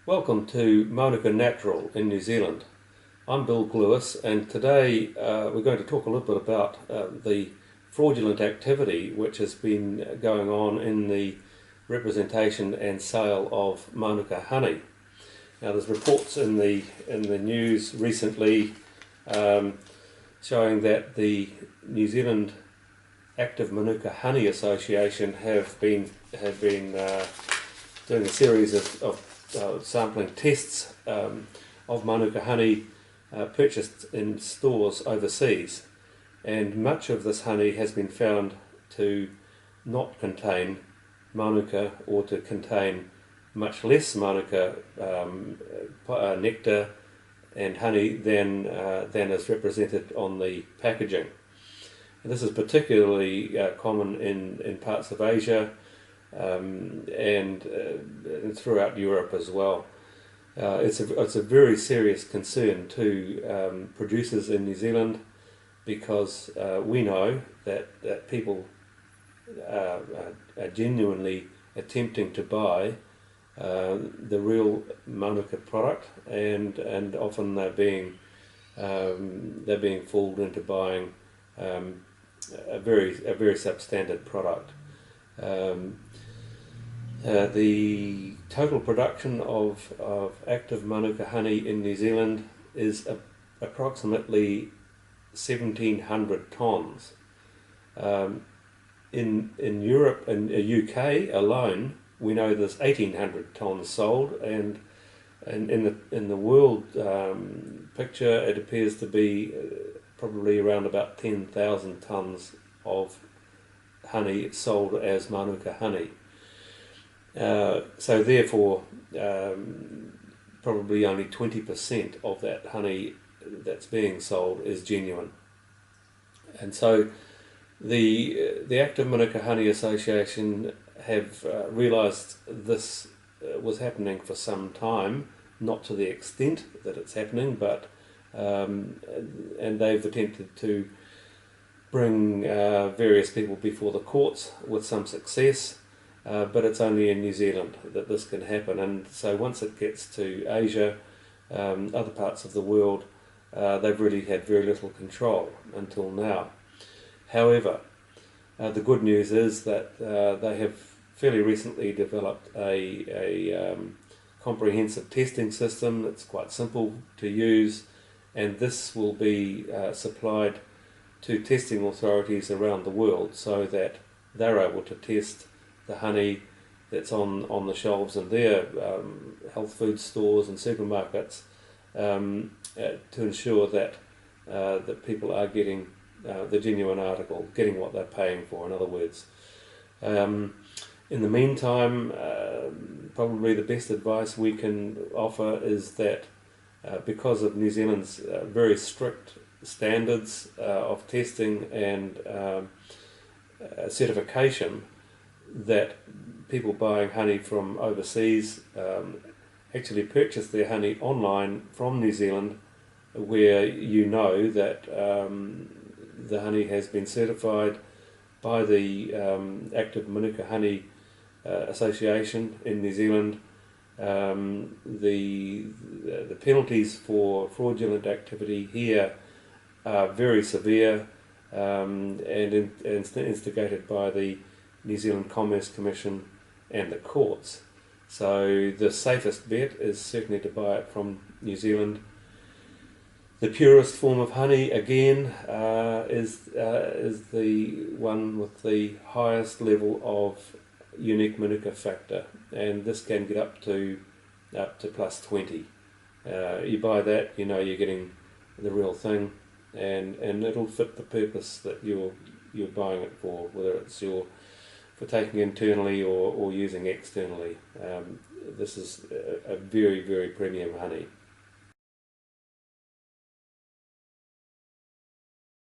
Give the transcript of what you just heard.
Welcome to Manuka Natural in New Zealand. I'm Bill Gluyas, and today we're going to talk a little bit about the fraudulent activity which has been going on in the representation and sale of Manuka honey. Now, there's reports in the news recently showing that the New Zealand Active Manuka Honey Association have been doing a series of sampling tests of Manuka honey purchased in stores overseas, and much of this honey has been found to not contain Manuka, or to contain much less Manuka nectar and honey than is represented on the packaging. And this is particularly common in parts of Asia and throughout Europe as well. It's a very serious concern to producers in New Zealand, because we know that people are genuinely attempting to buy the real Manuka product, and often they're being fooled into buying a very substandard product. The total production of active Manuka honey in New Zealand is approximately 1,700 tonnes. In Europe and UK alone, we know there's 1,800 tonnes sold, and in the world picture, it appears to be probably around about 10,000 tonnes of honey sold as Manuka honey. So therefore, probably only 20% of that honey that's being sold is genuine. And so the Active Manuka Honey Association have realised this was happening for some time, not to the extent that it's happening, but and they've attempted to bring various people before the courts with some success. But it's only in New Zealand that this can happen, and so once it gets to Asia, other parts of the world, they've really had very little control until now. However, the good news is that they have fairly recently developed a comprehensive testing system that's quite simple to use, and this will be supplied to testing authorities around the world, so that they're able to test the honey that's on the shelves in their health food stores and supermarkets, to ensure that people are getting the genuine article, getting what they're paying for, in other words. In the meantime, probably the best advice we can offer is that because of New Zealand's very strict standards of testing and certification, that people buying honey from overseas actually purchase their honey online from New Zealand, where you know that the honey has been certified by the Active Manuka Honey Association in New Zealand. The penalties for fraudulent activity here are very severe, and instigated by the New Zealand Commerce Commission and the courts. So the safest bet is certainly to buy it from New Zealand. The purest form of honey, again, is the one with the highest level of unique Manuka factor, and this can get up to plus 20. You buy that, you know you're getting the real thing, and it'll fit the purpose that you're buying it for, whether it's for taking internally or using externally. This is a very, very premium honey.